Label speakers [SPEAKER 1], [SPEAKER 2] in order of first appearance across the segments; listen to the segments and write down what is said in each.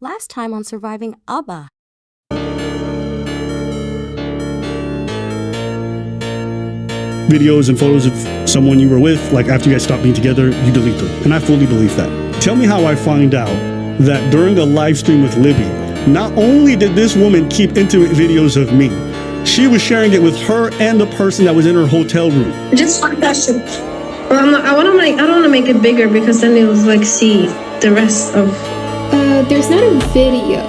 [SPEAKER 1] Last time on Surviving Abba.
[SPEAKER 2] Videos and photos of someone you were with, like after you guys stopped being together, you delete them. And I fully believe that. Tell me how I find out that during a live stream with Libby, not only did this woman keep intimate videos of me, she was sharing it with her and the person that was in her hotel room.
[SPEAKER 3] Just that shit. Well, I don't want to make it bigger because then it was like see the rest of.
[SPEAKER 4] There's not a video.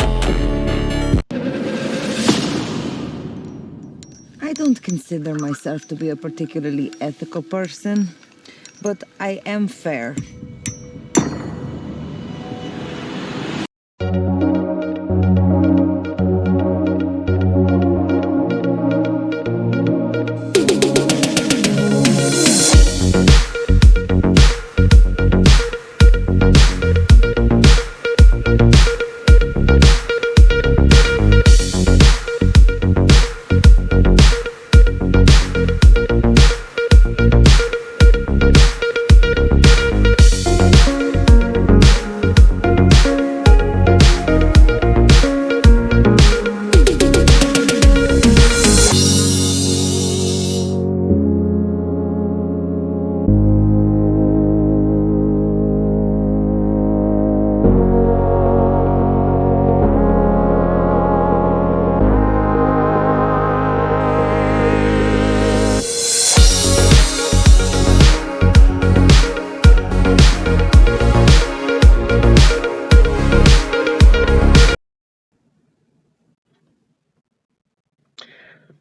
[SPEAKER 5] I don't consider myself to be a particularly ethical person, but I am fair.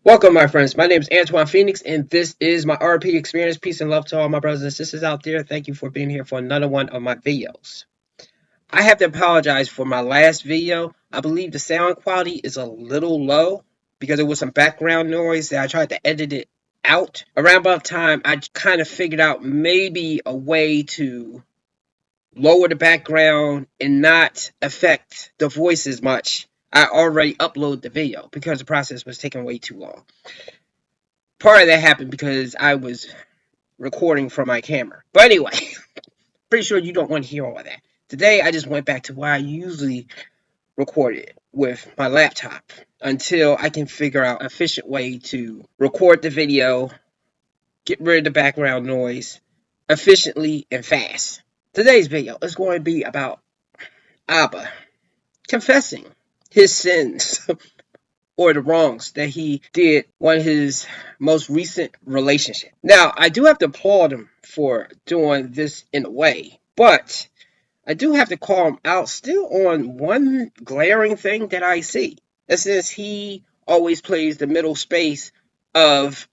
[SPEAKER 6] Welcome, my friends. My name is Antoine Phoenix, and this is my RP experience. Peace and love to all my brothers and sisters out there. Thank you for being here for another one of my videos. I have to apologize for my last video. I believe the sound quality is a little low because there was some background noise that I tried to edit it out. Around about time, I kind of figured out maybe a way to lower the background and not affect the voice as much. I already uploaded the video because the process was taking way too long. Part of that happened because I was recording from my camera. But anyway, pretty sure you don't want to hear all of that. Today, I just went back to where I usually record it with my laptop until I can figure out an efficient way to record the video, get rid of the background noise efficiently and fast. Today's video is going to be about Abba confessing his sins or the wrongs that he did on his most recent relationship. Now, I do have to applaud him for doing this in a way, but I do have to call him out still on one glaring thing that I see. That since he always plays the middle space of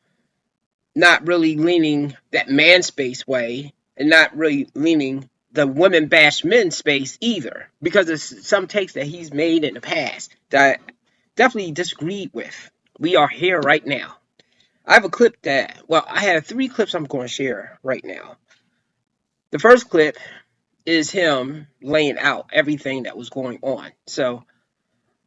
[SPEAKER 6] not really leaning that man space way and not really leaning the women bash men space either, because of some takes that he's made in the past that I definitely disagreed with. We are here right now. I have a clip that, well, I have 3 clips I'm going to share right now. The first clip is him laying out everything that was going on. So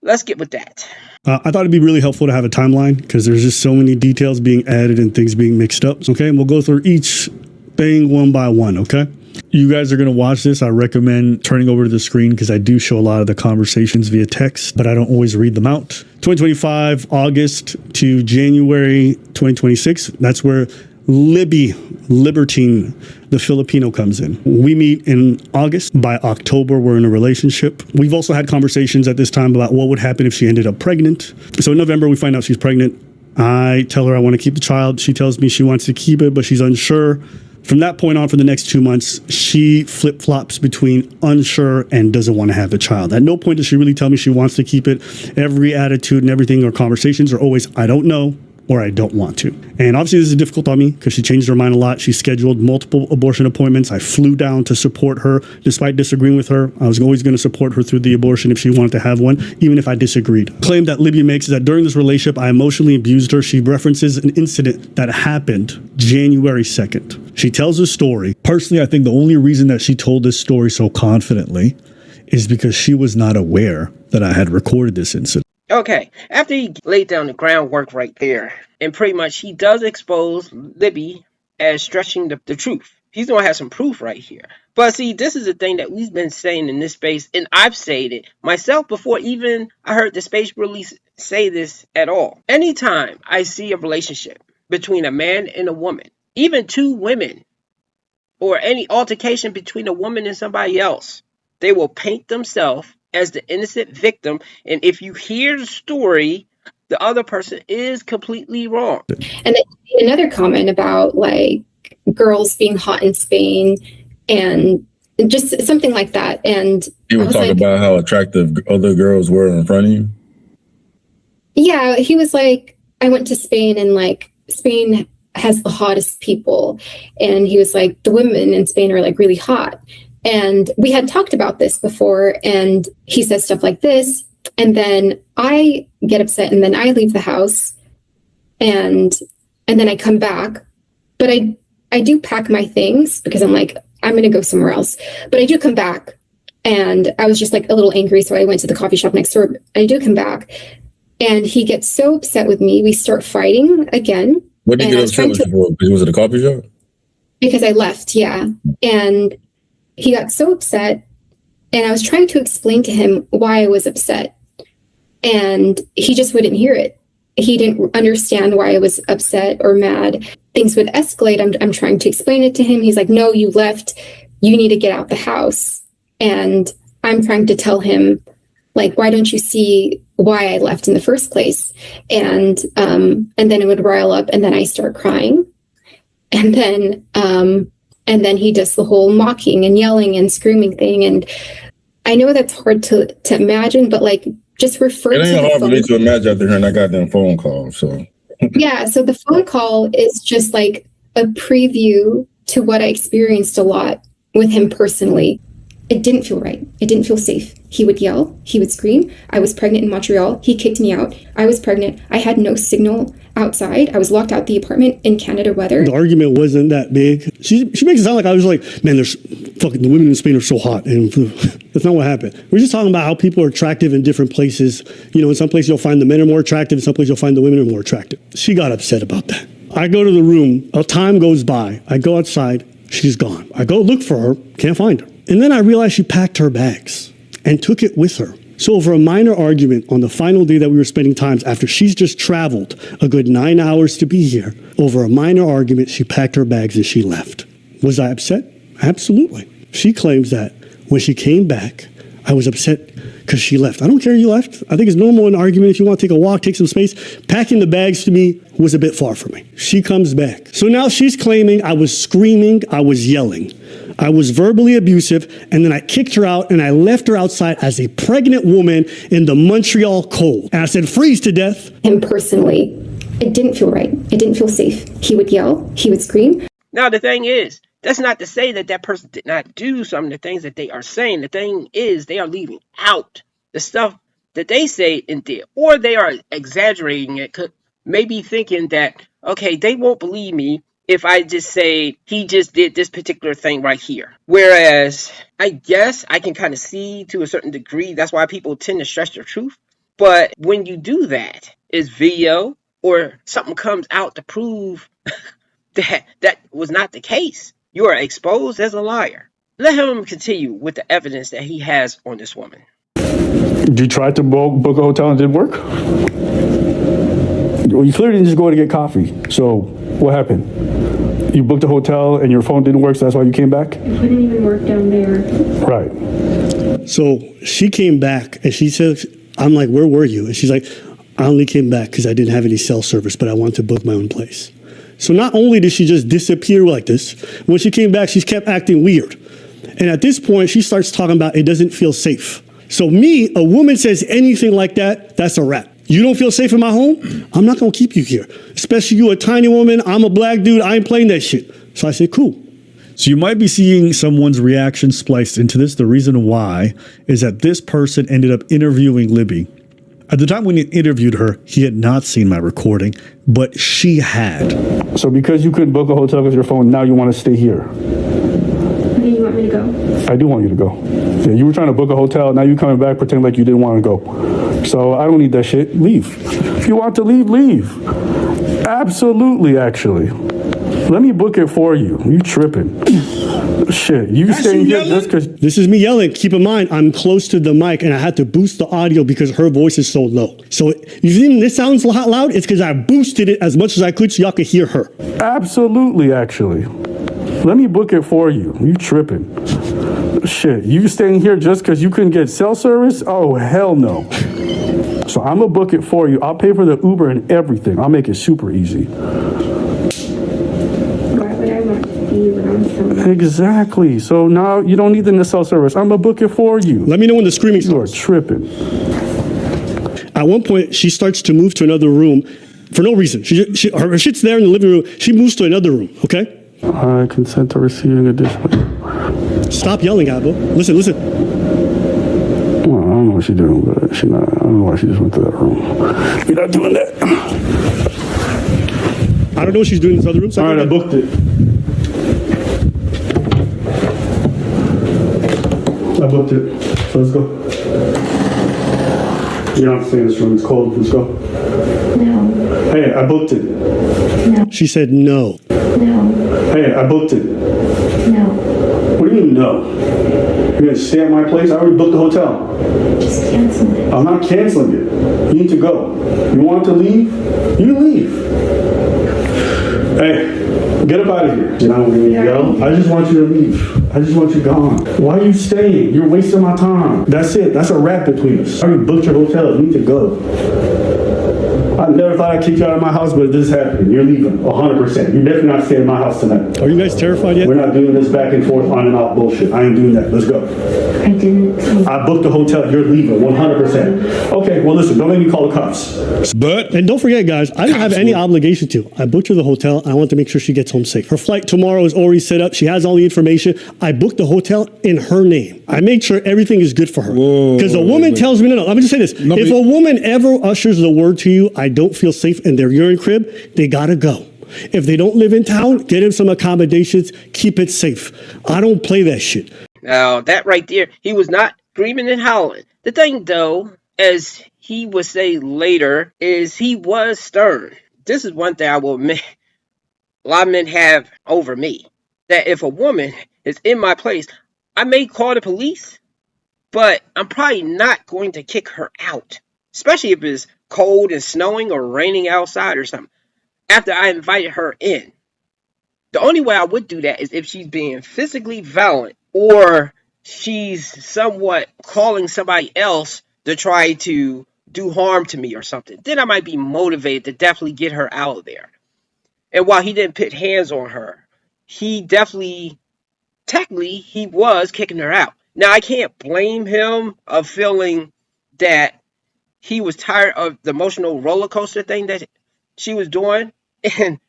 [SPEAKER 6] let's get with that.
[SPEAKER 2] I thought it'd be really helpful to have a timeline because there's just so many details being added and things being mixed up. Okay, and we'll go through each thing one by one, okay? You guys are going to watch this. I recommend turning over to the screen because I do show a lot of the conversations via text, but I don't always read them out. 2025, August to January 2026. That's where Libby, Libertine, the Filipino, comes in. We meet in August. By October, we're in a relationship. We've also had conversations at this time about what would happen if she ended up pregnant. So in November, we find out she's pregnant. I tell her I want to keep the child. She tells me she wants to keep it, but she's unsure. From that point on, for the next 2 months, she flip-flops between unsure and doesn't want to have the child. At no point does she really tell me she wants to keep it. Every attitude and everything or conversations are always, I don't know, or I don't want to. And obviously this is difficult on me because she changed her mind a lot. She scheduled multiple abortion appointments. I flew down to support her. Despite disagreeing with her, I was always going to support her through the abortion if she wanted to have one, even if I disagreed. Claim that Libby makes is that during this relationship, I emotionally abused her. She references an incident that happened January 2nd. She tells a story. Personally, I think the only reason that she told this story so confidently is because she was not aware that I had recorded this incident.
[SPEAKER 6] Okay, after he laid down the groundwork right there, and pretty much he does expose Libby as stretching the truth. He's going to have some proof right here. But see, this is the thing that we've been saying in this space, and I've said it myself before even I heard the space really say this at all. Anytime I see a relationship between a man and a woman, even two women, or any altercation between a woman and somebody else, they will paint themselves as the innocent victim. And if you hear the story, the other person is completely wrong.
[SPEAKER 4] And then another comment about like girls being hot in Spain and just something like that. And
[SPEAKER 7] he was talking about how attractive other girls were in front of you.
[SPEAKER 4] Yeah, he was like, I went to Spain and like Spain has the hottest people. And he was like, the women in Spain are like really hot. And we had talked about this before, and he says stuff like this. And then I get upset, and then I leave the house, and then I come back. But I do pack my things because I'm like, I'm going to go somewhere else. But I do come back, and I was just like a little angry, so I went to the coffee shop next door. I do come back, and he gets so upset with me. We start fighting again.
[SPEAKER 7] What did you get upset with you for? Because was it a coffee shop?
[SPEAKER 4] Because I left, yeah. And he got so upset, and I was trying to explain to him why I was upset, and he just wouldn't hear it. He didn't understand why I was upset or mad. Things would escalate. I'm trying to explain it to him. He's like, no, you left. You need to get out the house. And I'm trying to tell him, like, why don't you see why I left in the first place? And then it would rile up, and then I start crying. And then he does the whole mocking and yelling and screaming thing. And I know that's hard to imagine, but like, just refer to the phone. It ain't hard for me
[SPEAKER 7] to imagine after hearing that goddamn phone call. So
[SPEAKER 4] yeah, so the phone call is just like a preview to what I experienced a lot with him personally. It didn't feel right. It didn't feel safe. He would yell. He would scream. I was pregnant in Montreal. He kicked me out. I was pregnant. I had no signal outside. I was locked out the apartment in Canada weather.
[SPEAKER 2] The argument wasn't that big. She makes it sound like I was like, man, there's fucking the women in Spain are so hot. And that's not what happened. We're just talking about how people are attractive in different places. You know, in some places you'll find the men are more attractive. In some places you'll find the women are more attractive. She got upset about that. I go to the room. A time goes by. I go outside. She's gone. I go look for her. Can't find her. And then I realized she packed her bags and took it with her. So over a minor argument on the final day that we were spending times after she's just traveled a good 9 hours to be here, over a minor argument, she packed her bags and she left. Was I upset? Absolutely. She claims that when she came back, I was upset because she left. I don't care you left. I think it's normal in an argument. If you want to take a walk, take some space. Packing the bags to me was a bit far for me. She comes back. So now she's claiming I was screaming, I was yelling. I was verbally abusive, and then I kicked her out, and I left her outside as a pregnant woman in the Montreal cold. And I said, freeze to death.
[SPEAKER 4] Him personally, it didn't feel right. It didn't feel safe. He would yell. He would scream.
[SPEAKER 6] Now, the thing is, that's not to say that that person did not do some of the things that they are saying. The thing is, they are leaving out the stuff that they say and did, or they are exaggerating it, maybe thinking that, okay, they won't believe me if I just say he just did this particular thing right here. Whereas I guess I can kind of see to a certain degree, that's why people tend to stretch their truth. But when you do that, is video or something comes out to prove that was not the case, you are exposed as a liar. Let him continue with the evidence that he has on this woman.
[SPEAKER 2] You tried to book a hotel and it didn't work? Well, you clearly didn't just go to get coffee. So what happened? You booked a hotel and your phone didn't work, so that's why you came back?
[SPEAKER 4] It couldn't even work down there.
[SPEAKER 2] Right. So she came back and she said, I'm like, where were you? And she's like, I only came back because I didn't have any cell service, but I wanted to book my own place. So not only did she just disappear like this, when she came back, she kept acting weird. And at this point, she starts talking about it doesn't feel safe. So me, a woman says anything like that, that's a wrap. You don't feel safe in my home? I'm not going to keep you here. Especially you, a tiny woman. I'm a black dude. I ain't playing that shit. So I said, cool. So you might be seeing someone's reaction spliced into this. The reason why is that this person ended up interviewing Libby. At the time when he interviewed her, he had not seen my recording, but she had. So because you couldn't book a hotel with your phone, now you want to stay here?
[SPEAKER 4] Okay, you want me to go?
[SPEAKER 2] I do want you to go. Yeah, you were trying to book a hotel. Now you're coming back pretending like you didn't want to go. So I don't need that shit. Leave. If you want to leave, leave. Absolutely, actually. Let me book it for you. You tripping. Shit, you staying here just because... This is me yelling. Keep in mind, I'm close to the mic and I had to boost the audio because her voice is so low. So you think this sounds loud? It's because I boosted it as much as I could so y'all could hear her. Absolutely, actually. Let me book it for you. You tripping. Shit, you staying here just because you couldn't get cell service? Oh, hell no. So I'm going to book it for you. I'll pay for the Uber and everything. I'll make it super easy.
[SPEAKER 4] Why would I want to be around someone?
[SPEAKER 2] Exactly. So now you don't need the cell service. I'm going to book it for you. Let me know when the screaming starts. You are tripping. At one point, she starts to move to another room for no reason. Her shit's there in the living room. She moves to another room, okay? I consent to receiving additional. Stop yelling, Abba. Listen. Well, I don't know what she's doing, but I don't know why she just went to that room. You're not doing that. I don't know what she's doing in this other room. So all right, I booked it. So let's go. You don't have to stay in this room. It's cold. Let's go.
[SPEAKER 4] No.
[SPEAKER 2] Hey, I booked it.
[SPEAKER 4] No.
[SPEAKER 2] She said no.
[SPEAKER 4] No.
[SPEAKER 2] Hey, I booked it.
[SPEAKER 4] No.
[SPEAKER 2] What do you mean no? You're going to stay at my place? I already booked the hotel.
[SPEAKER 4] Just cancel it.
[SPEAKER 2] I'm not canceling it. You need to go. You want to leave? You leave. Hey, get up out of here. You're not going to yell. I just want you to leave. I just want you gone. Why are you staying? You're wasting my time. That's it. That's a wrap between us. I already booked your hotel. You need to go. I never thought I'd kick you out of my house, but this is happening. You're leaving, 100%. You're definitely not staying in my house tonight. Are you guys terrified yet? We're not doing this back and forth, on and off bullshit. I ain't doing that. Let's go.
[SPEAKER 4] I didn't.
[SPEAKER 2] I booked the hotel. You're leaving, 100%. Okay, well, listen, don't make me call the cops. And don't forget, guys, I didn't have any obligation to. I booked her the hotel. I want to make sure she gets home safe. Her flight tomorrow is already set up. She has all the information. I booked the hotel in her name. I made sure everything is good for her. Because a woman tells me, no, let me just say this. If a woman ever ushers the word to you, I don't feel safe in their urine crib, they gotta go. If they don't live in town, get them some accommodations, keep it safe. I don't play that shit.
[SPEAKER 6] Now, that right there, he was not screaming and howling. The thing, though, as he would say later, is he was stern. This is one thing I will admit a lot of men have over me. That if a woman is in my place, I may call the police, but I'm probably not going to kick her out. Especially if it's cold and snowing or raining outside or something. After I invited her in. The only way I would do that is if she's being physically violent or she's somewhat calling somebody else to try to do harm to me or something. Then I might be motivated to definitely get her out of there. And while he didn't put hands on her, he definitely, technically, he was kicking her out. Now, I can't blame him of feeling that he was tired of the emotional roller coaster thing that she was doing. And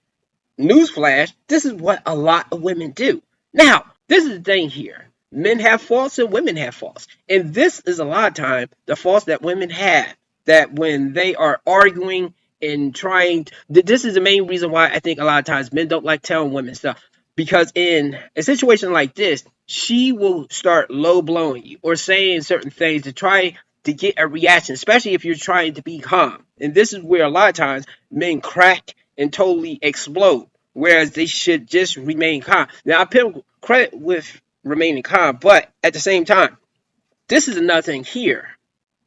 [SPEAKER 6] newsflash, this is what a lot of women do. Now, this is the thing here. Men have faults and women have faults. And this is a lot of time the faults that women have. That when they are arguing and trying to, this is the main reason why I think a lot of times men don't like telling women stuff. Because in a situation like this, she will start low blowing you or saying certain things to try to get a reaction, especially if you're trying to be calm. And this is where a lot of times men crack and totally explode, whereas they should just remain calm. Now, I put credit with remaining calm, but at the same time, this is another thing here.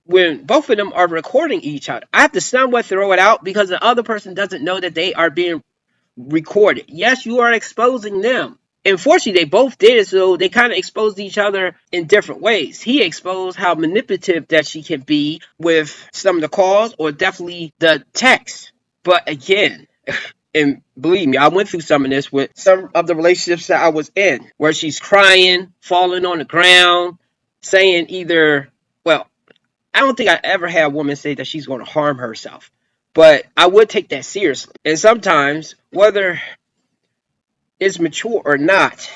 [SPEAKER 6] When both of them are recording each other, I have to somewhat throw it out because the other person doesn't know that they are being recorded. Yes, you are exposing them. Unfortunately, they both did, so they kind of exposed each other in different ways. He exposed how manipulative that she can be with some of the calls or definitely the text. But again, and believe me, I went through some of this with some of the relationships that I was in, where she's crying, falling on the ground, saying either, well, I don't think I ever had a woman say that she's going to harm herself. But I would take that seriously. And sometimes, whether it's mature or not,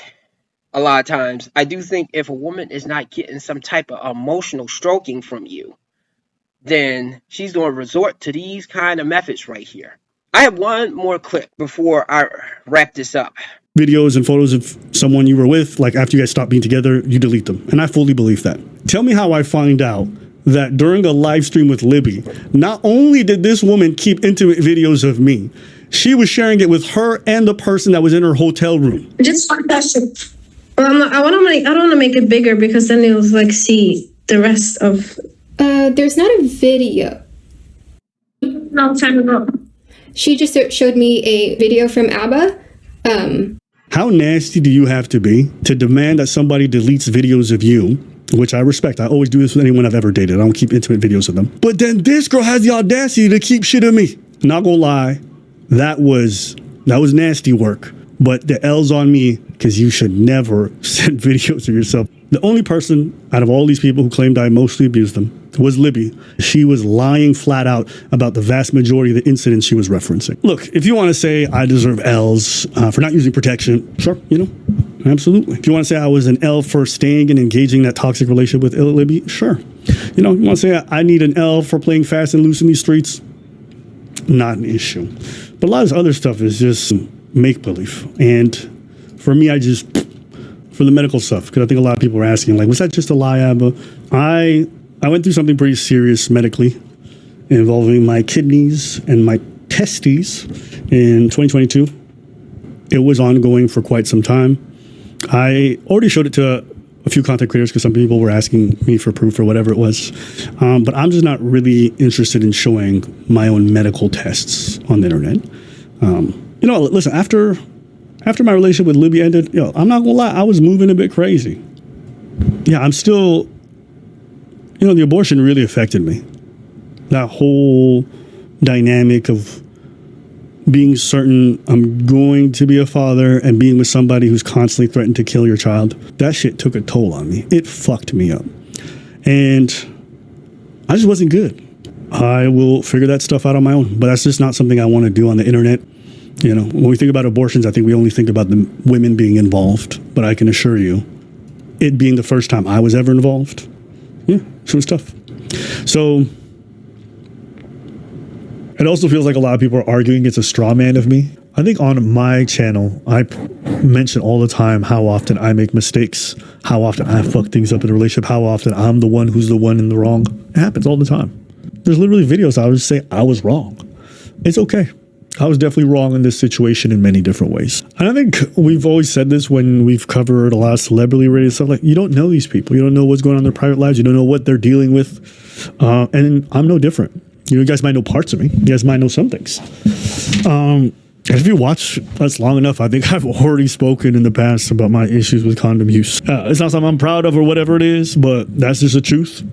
[SPEAKER 6] a lot of times, I do think if a woman is not getting some type of emotional stroking from you, then she's going to resort to these kind of methods right here. I have one more clip before I wrap this up.
[SPEAKER 2] Videos and photos of someone you were with, like after you guys stopped being together, you delete them. And I fully believe that. Tell me how I find out that during a live stream with Libby, not only did this woman keep intimate videos of me, She was sharing it with her and the person that was in her hotel room.
[SPEAKER 3] Just one question. Well, I don't want to make it bigger because then they'll like see the rest of.
[SPEAKER 4] There's not a video.
[SPEAKER 3] Long time ago.
[SPEAKER 4] She just showed me a video from ABBA.
[SPEAKER 2] How nasty do you have to be to demand that somebody deletes videos of you? Which I respect. I always do this with anyone I've ever dated. I don't keep intimate videos of them. But then this girl has the audacity to keep shit of me. Not gonna lie, that was nasty work. But the L's on me because you should never send videos of yourself. The only person out of all these people who claimed I mostly abused them was Libby. She was lying flat out about the vast majority of the incidents she was referencing. Look, if you want to say I deserve L's for not using protection, sure, absolutely. If you want to say I was an L for staying and engaging that toxic relationship with Libby, sure. You want to say I need an L for playing fast and loose in these streets? Not an issue. But a lot of this other stuff is just make-believe. And for me, for the medical stuff, because I think a lot of people were asking, like, was that just a lie, Abba? I went through something pretty serious medically involving my kidneys and my testes in 2022. It was ongoing for quite some time. I already showed it to a few content creators because some people were asking me for proof or whatever it was. But I'm just not really interested in showing my own medical tests on the internet. Listen, after my relationship with Libby ended, I'm not gonna lie, I was moving a bit crazy. Yeah, I'm still, the abortion really affected me. That whole dynamic of being certain I'm going to be a father and being with somebody who's constantly threatened to kill your child, that shit took a toll on me. It fucked me up. And I just wasn't good. I will figure that stuff out on my own, but that's just not something I want to do on the internet. When we think about abortions, I think we only think about the women being involved, but I can assure you, it being the first time I was ever involved, it was tough. So it also feels like a lot of people are arguing it's a straw man of me. I think on my channel, I mention all the time how often I make mistakes, how often I fuck things up in a relationship, how often I'm the one who's the one in the wrong. It happens all the time. There's literally videos I would just say I was wrong. It's okay. I was definitely wrong in this situation in many different ways. And I think we've always said this when we've covered a lot of celebrity-related stuff. Like, you don't know these people. You don't know what's going on in their private lives. You don't know what they're dealing with. And I'm no different. You guys might know parts of me. You guys might know some things. If you watch us long enough, I think I've already spoken in the past about my issues with condom use. It's not something I'm proud of or whatever it is, but that's just the truth.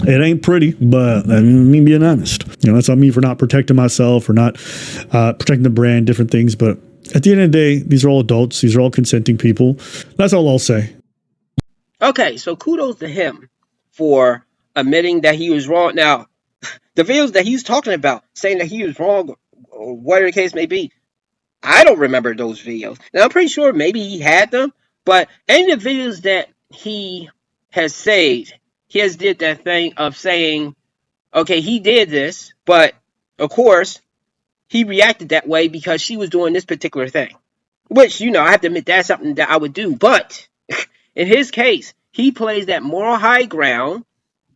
[SPEAKER 2] It ain't pretty, but me being honest. That's on me for not protecting myself, or not protecting the brand, different things. But at the end of the day, these are all adults. These are all consenting people. That's all I'll say.
[SPEAKER 6] Okay, so kudos to him for admitting that he was wrong. Now, the videos that he's talking about, saying that he was wrong, or whatever the case may be, I don't remember those videos. Now, I'm pretty sure maybe he had them, but any of the videos that he has saved, he has did that thing of saying, okay, he did this, but of course, he reacted that way because she was doing this particular thing. Which, I have to admit, that's something that I would do. But in his case, he plays that moral high ground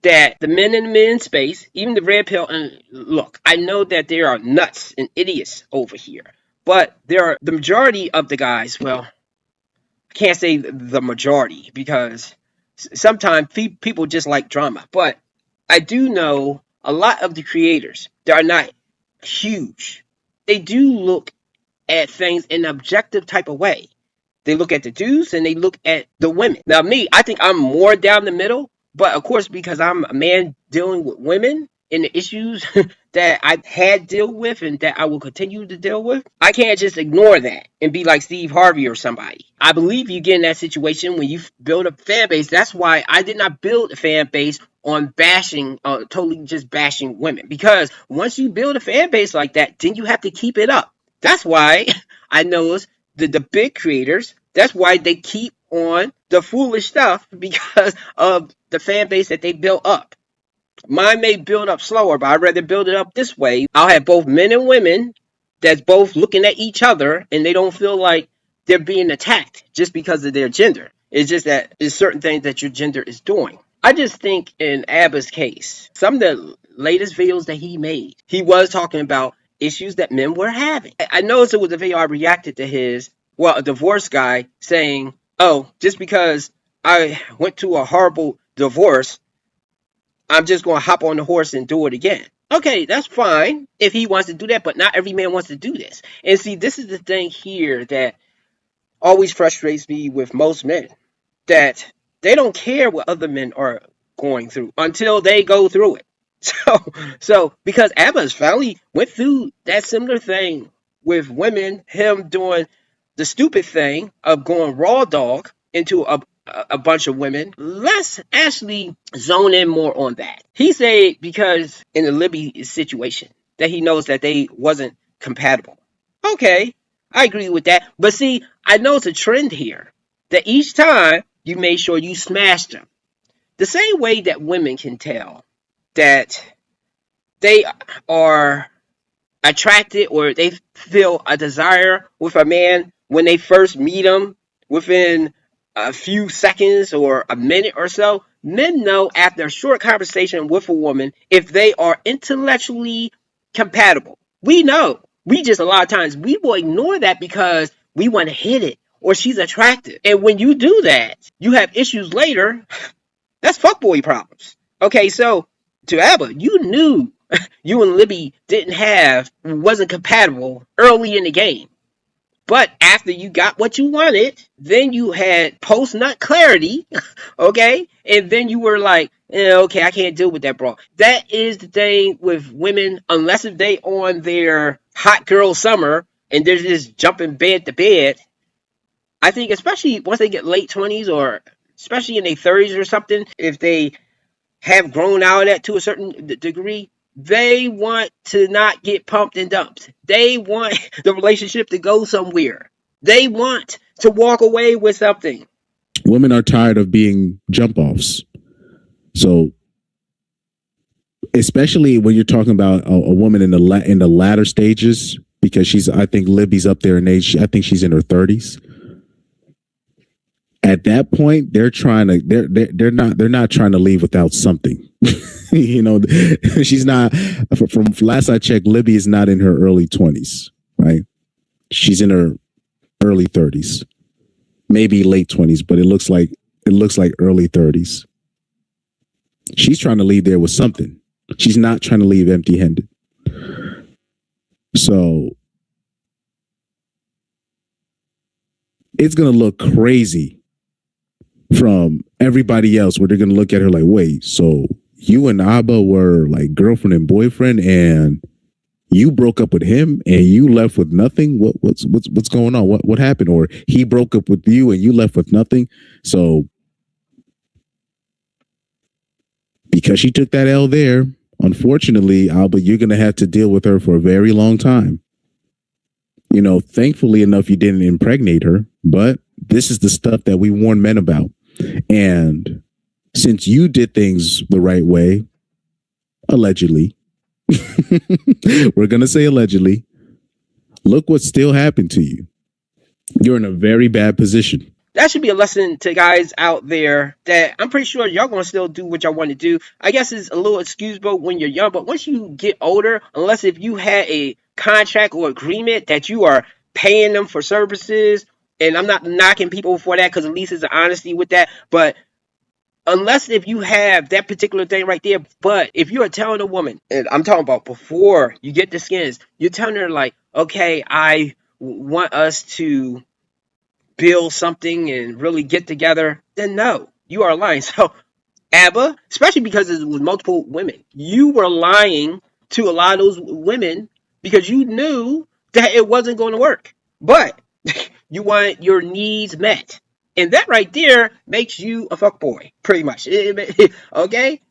[SPEAKER 6] that the men in the men's space, even the red pill, and look, I know that there are nuts and idiots over here, but the majority of the guys, well, I can't say the majority because sometimes people just like drama, but I do know a lot of the creators that are not huge. They do look at things in an objective type of way. They look at the dudes and they look at the women. Now, me, I think I'm more down the middle, but of course, because I'm a man dealing with women and the issues that I've had to deal with and that I will continue to deal with, I can't just ignore that and be like Steve Harvey or somebody. I believe you get in that situation when you build a fan base. That's why I did not build a fan base on bashing, totally just bashing women. Because once you build a fan base like that, then you have to keep it up. That's why I noticed the big creators, that's why they keep on the foolish stuff, because of the fan base that they built up. Mine may build up slower, but I'd rather build it up this way. I'll have both men and women that's both looking at each other and they don't feel like they're being attacked just because of their gender. It's just that there's certain things that your gender is doing. I just think in Abba's case, some of the latest videos that he made, he was talking about issues that men were having. I noticed it was a video I reacted to a divorce guy saying, oh, just because I went to a horrible divorce, I'm just going to hop on the horse and do it again. Okay, that's fine if he wants to do that, but not every man wants to do this. And see, this is the thing here that always frustrates me with most men, that they don't care what other men are going through until they go through it. So because Abba's family went through that similar thing with women, him doing the stupid thing of going raw dog into a bunch of women. Let's actually zone in more on that. He said because in the Libby situation that he knows that they wasn't compatible. Okay, I agree with that. But see, I know it's a trend here that each time you made sure you smashed them. The same way that women can tell that they are attracted or they feel a desire with a man when they first meet him within a few seconds or a minute or so. Men know after a short conversation with a woman if they are intellectually compatible. We know. We just a lot of times we will ignore that because we want to hit it or she's attractive. And when you do that, you have issues later. That's fuckboy problems. Okay, so to Abba, you knew you and Libby wasn't compatible early in the game. But after you got what you wanted, then you had post nut clarity, okay? And then you were like, okay, I can't deal with that, bro. That is the thing with women, unless if they on their hot girl summer and they're just jumping bed to bed. I think especially once they get late 20s or especially in their 30s or something, if they have grown out of that to a certain degree, they want to not get pumped and dumped. They want the relationship to go somewhere. They want to walk away with something.
[SPEAKER 8] Women are tired of being jump offs. So, especially when you're talking about a woman in the latter stages, because I think Libby's up there in age. I think she's in her 30s. At that point, they're not trying to leave without something. She's not. From last I checked, Libby is not in her early 20s, right? She's in her early 30s, maybe late 20s, but it looks like early 30s. She's trying to leave there with something. She's not trying to leave empty-handed. So it's gonna look crazy from everybody else, where they're going to look at her like, wait, so you and Abba were like girlfriend and boyfriend and you broke up with him and you left with nothing? What's going on? What happened? Or he broke up with you and you left with nothing? So because she took that L there, unfortunately, Abba, you're going to have to deal with her for a very long time. Thankfully enough, you didn't impregnate her, but this is the stuff that we warn men about. And since you did things the right way, allegedly, we're going to say allegedly, look what still happened to you. You're in a very bad position.
[SPEAKER 6] That should be a lesson to guys out there that I'm pretty sure y'all going to still do what y'all want to do. I guess it's a little excusable when you're young, but once you get older, unless if you had a contract or agreement that you are paying them for services, and I'm not knocking people for that because at least there's an honesty with that, but unless if you have that particular thing right there, but if you are telling a woman, and I'm talking about before you get the skins, you're telling her like, okay, I want us to build something and really get together, then no, you are lying. So Abba, especially because it was multiple women, you were lying to a lot of those women because you knew that it wasn't going to work. But you want your needs met. And that right there makes you a fuckboy, pretty much. Okay?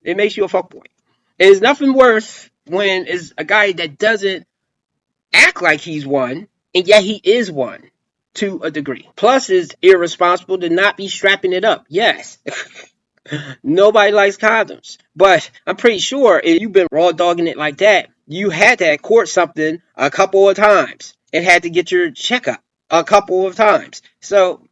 [SPEAKER 6] It makes you a fuckboy. It's nothing worse when it's a guy that doesn't act like he's one, and yet he is one to a degree. Plus, it's irresponsible to not be strapping it up. Yes. Nobody likes condoms. But I'm pretty sure if you've been raw dogging it like that, you had to court something a couple of times and had to get your checkup a couple of times. So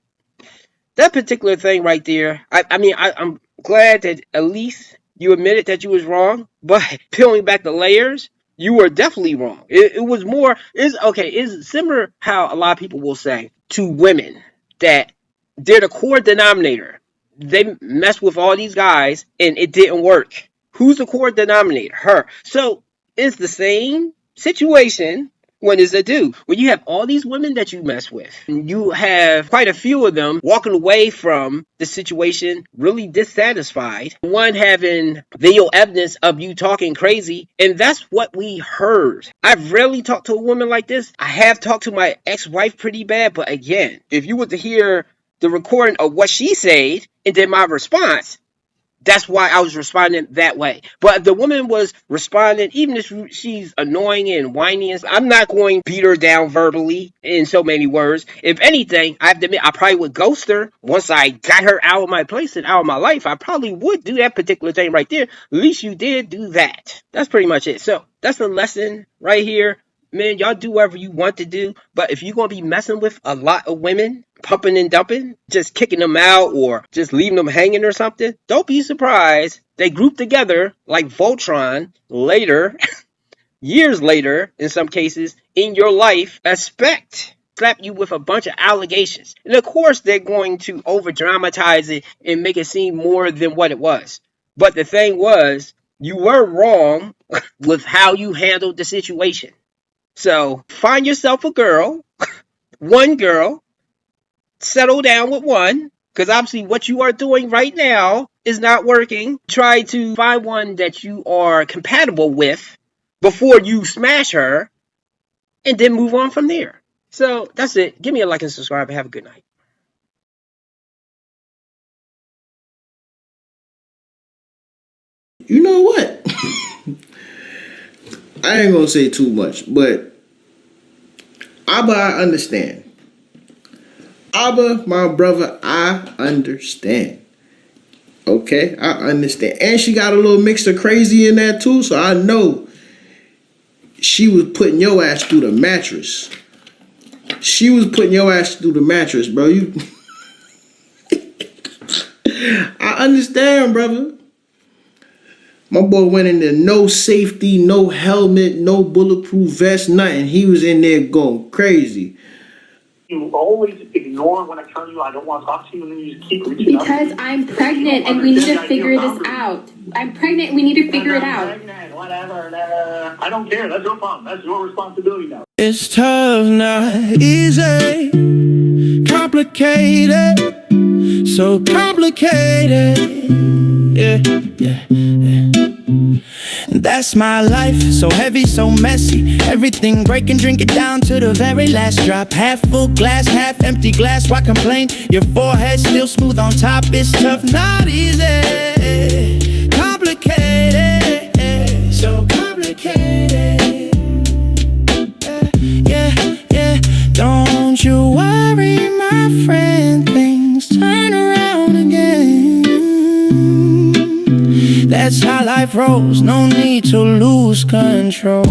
[SPEAKER 6] that particular thing right there, I'm glad that at least you admitted that you was wrong, but peeling back the layers, You were definitely wrong. It was more, it's similar how a lot of people will say to women that they're the core denominator. They mess with all these guys and it didn't work. Who's the core denominator? Her. So it's the same situation when it's a dude. When you have all these women that you mess with, and you have quite a few of them walking away from the situation really dissatisfied, one having video evidence of you talking crazy, and that's what we heard. I've rarely talked to a woman like this. I have talked to my ex-wife pretty bad, but again, if you were to hear the recording of what she said and then my response, that's why I was responding that way. But if the woman was responding, even if she's annoying and whiny, I'm not going to beat her down verbally in so many words. If anything, I have to admit, I probably would ghost her once I got her out of my place and out of my life. I probably would do that particular thing right there. At least you did do that. That's pretty much it. So that's the lesson right here. Man, y'all do whatever you want to do, but if you're going to be messing with a lot of women, pumping and dumping, just kicking them out or just leaving them hanging or something, don't be surprised they group together like Voltron later, years later, in some cases, in your life, expect slap you with a bunch of allegations. And of course, they're going to over dramatize it and make it seem more than what it was. But the thing was, you were wrong with how you handled the situation. So find yourself a girl, one girl, settle down with one, because obviously what you are doing right now is not working. Try to find one that you are compatible with before you smash her, and then move on from there. So that's it. Give me a like and subscribe, and have a good night.
[SPEAKER 9] You know what? I ain't gonna say too much, but Abba, I understand. Abba, my brother, I understand. Okay, I understand. And she got a little mix of crazy in there too, so I know she was putting your ass through the mattress. She was putting your ass through the mattress, bro. You I understand, brother. My boy went in there, no safety, no helmet, no bulletproof vest, nothing. He was in there going crazy.
[SPEAKER 10] You always ignore when I tell you I don't want to talk to you, and then you just keep reaching out.
[SPEAKER 4] Because I'm pregnant and we need to figure this out. I'm pregnant, we need to figure it out.
[SPEAKER 10] Pregnant, whatever. I don't care. That's your problem. That's your responsibility now.
[SPEAKER 11] It's tough, not easy, complicated, so complicated. Yeah. That's my life, so heavy, so messy. Everything breaking, drink it down to the very last drop. Half full glass, half empty glass, why complain? Your forehead still smooth on top. It's tough, not easy, complicated, so complicated. Yeah, don't you worry, my friend, things turn around again. That's how life rolls, no need to lose control.